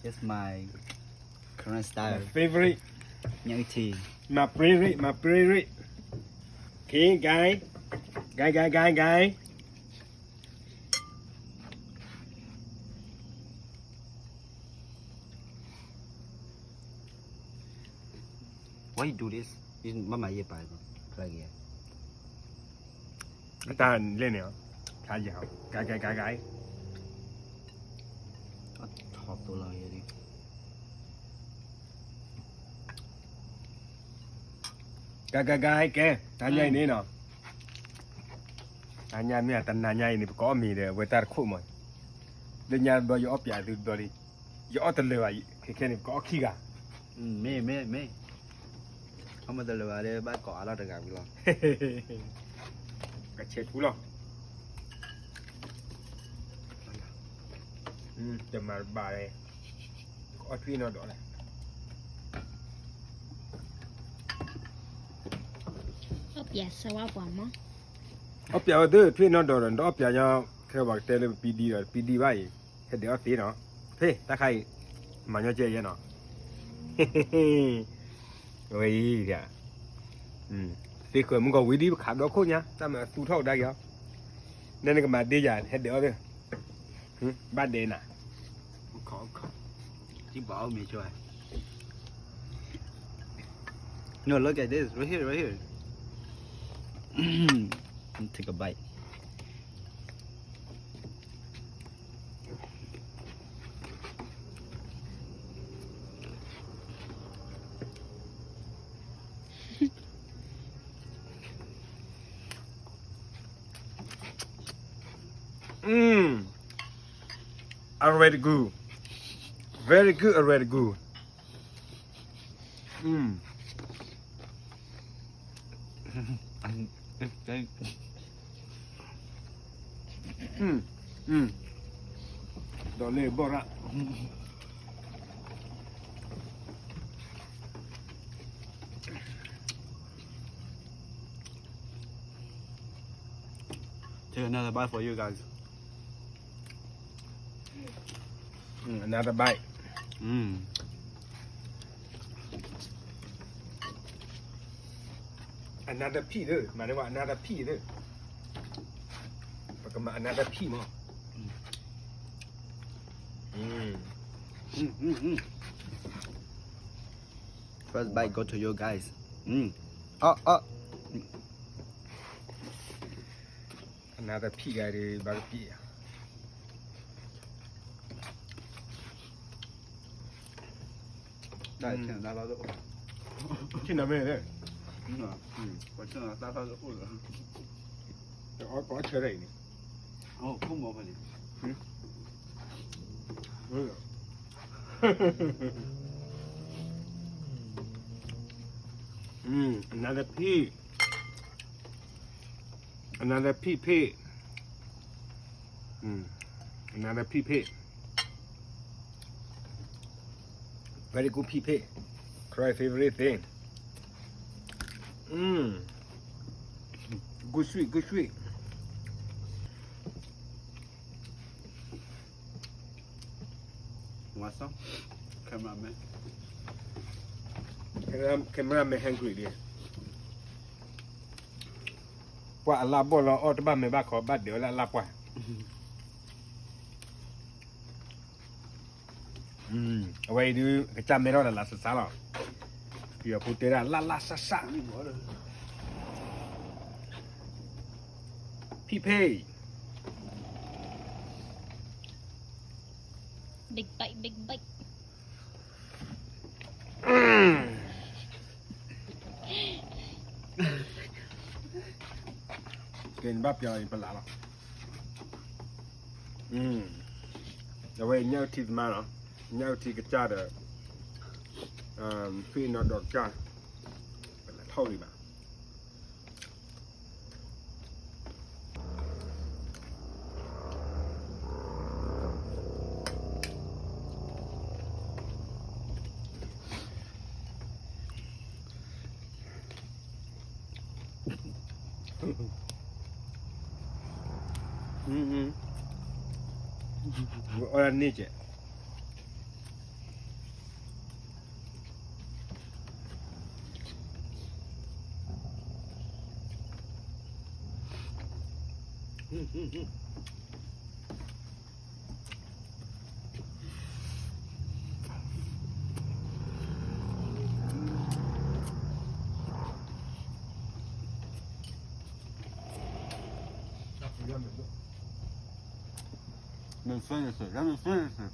It's my current My style. favorite. Nhang tea. My favorite. Okay, guy. Guy. Why you do this? This mama ye pai no. Like yeah. Ta lên nè. Thả dạo. Guy. Top to la ye đi. Guy kìa. Thả nhai nè nó. Thả nhai nè, tận nhai nè có mì để với ta khô mồi. Đến nhà bao giờ ốp nhà từ đó đi. Giờ tận lừa cái này có khí cả. Me. Không mà từ vào đây bác cỏ nó được gặp luôn. Cái chết cú lo. Chầm mà bà này có truy nó đó này. ốp dạ sao quá quả mất Ốp nhà đó truy nó đó rồi, ốp nhà nhau theo bằng tele PD rồi, PD vậy. Thế để tí nó. Thế ta khai mà nhau chơi vậy nó. Ôi kìa. Thì khởi muốn có quý đi khám đó khô nhá. Ta mà tu thâu đây kìa. Nên cái mà đi dài hết đỡ đi. Ba đề nè. Khó. Chỉ bỏ mì cho ai. No, look at this. Right here. Take a bite. Already good. Very good already good. Đó lên bỏ ra. Take another bite for you guys. Another bite. Another piece nữa, mà nó gọi another piece nữa. Và mà another piece mà. First bite go to you guys. Another piece cái đi bao piece. Đây, trên là đau Trên nào về đấy? Có trên là đau rồi. Có chơi đấy. Không một phần. Another piece. Another piece. Another piece. Very good piece. Cry favorite thing. Good sweet. Want some? Cameraman. Cameraman hungry đi. Quả là bỏ lò ở ba mấy ba khó bắt điều là quả. Vậy đi cái chăm mấy đó là sa rồi. Giờ phụ tế là la sa. Pipe. big bite Cái bắp giờ phải lạ lắm. Vậy nhau thịt mà nó. Nhau thịt cái cha đó. Phi nó đọt cha. Phải là thâu đi mà. Ora niche. Mình finish it. Let me finish it.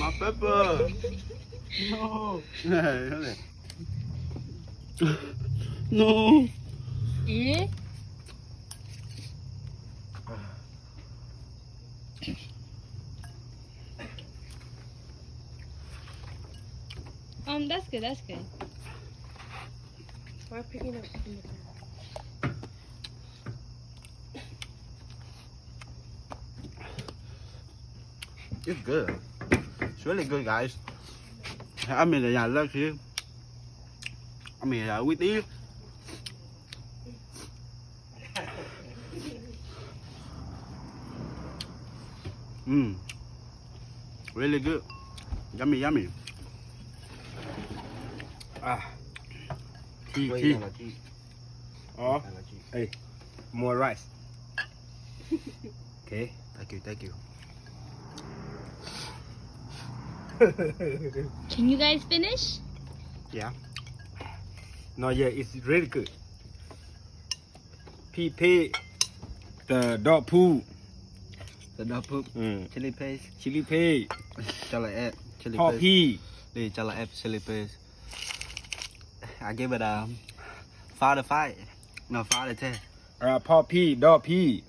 My pepper. No. No. Eh? That's good. That's good. Why picking up from the ground? It's good. It's really good, guys. I mean, yeah, look here. I mean, with you. Really good. Yummy, yummy. Tea. Oh, hey, more rice. Okay. Thank you. Can you guys finish? Yeah. Not yet. It's really good. Pea, the dog poo, The dog poop. Chili paste. chili pea, Cho lại ép. Chili hot paste. pea. Đi cho lại ép chili paste. I give it a 4 out of 5. No, 4 out of 10. Pot pea, dog pea.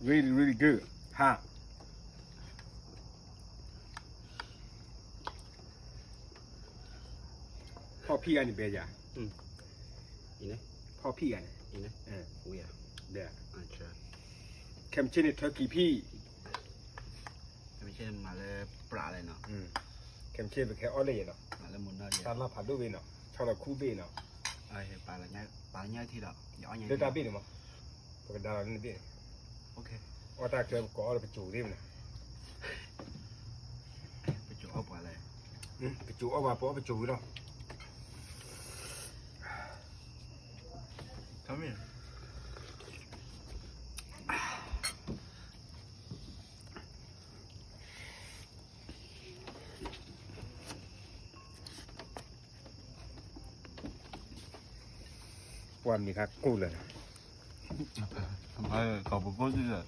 Really, really good. Hot. Pot pea anh bây giờ. You know? Pot pea anh. You know? Oh yeah. There. Sure. Kimchi turkey pea. Mình chơi mà là bả này nó. Kimchi với cái olive nó. Mà là muốn nói gì? Salad phá đôi bên nó. Cho là khu bên nó. Bả là nhai thì đó. Nhỏ nhai. Để ta biết được mà. Cái đó là nên biết. Ok. Ở ta chơi có là phải chủ đi mà. Phải chỗ ốc vào này. Phải chủ ở vào bỏ phải chủ đâu. Come here. Quan gì khác cool rồi. Không phải còn một cốt nữa.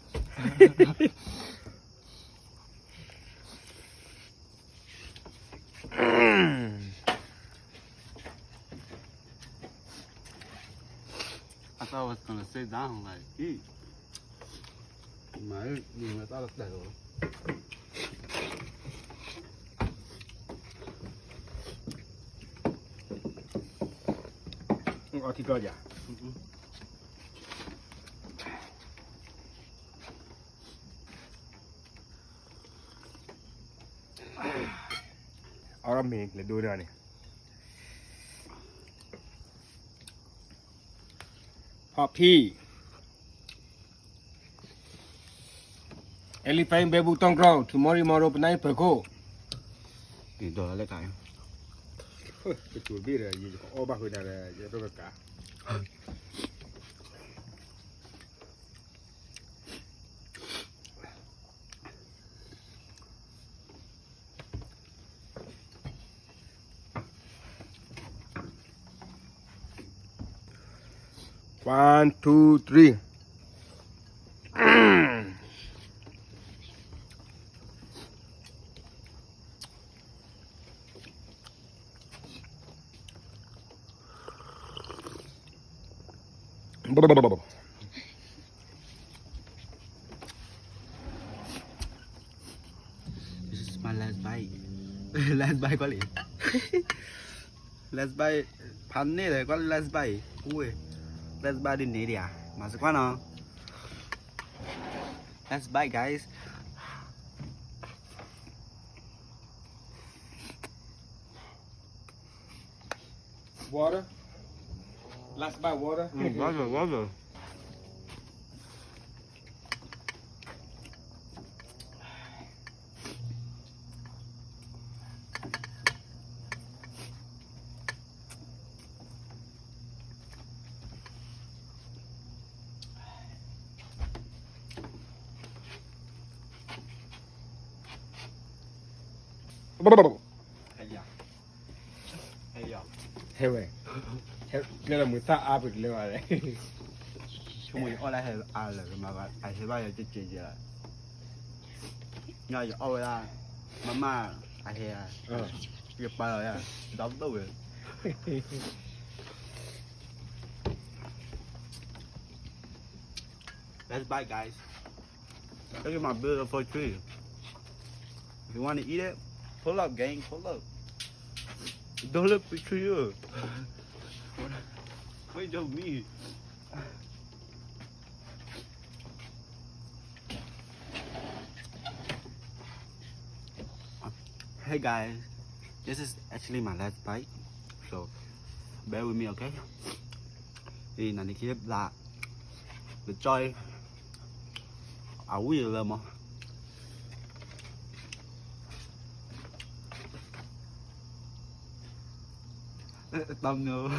I thought I was gonna sit down like eat. Mà nhìn người ta là đầy rồi. Ở thì coi vậy. Ở mình là đôi ra này. Hot pea. Elephant baby tong ground tomorrow benai perko. Thì đồ lại cái. Cái chuột biết là gì có ba hồi nào là tôi cả. One, two, three. This is my last bite. Last bite quá liền. Last bite. Pan này là có last bite. Ui. Last bite đi nè đi à. Mà sao quá nó. Last bite guys. Water. last bite water. Quá rồi. Hay giờ. Hey vậy. Cái là mình ta áp được lên rồi đấy. Chúng mình ở đây hay là mà ai sẽ bao giờ chết gì vậy? Ngay giờ ở đây, mama ai hay việc bao giờ à? Đóng đâu rồi? Let's bite, guys. Look at my beautiful tree. If you want to eat it, pull up, gang, pull up. Don't look to you. Wait, don't me. Hey guys, this is actually my last bite, so bear with me, okay? Thì này kia là được chơi ấu gì lên mà tâm nữa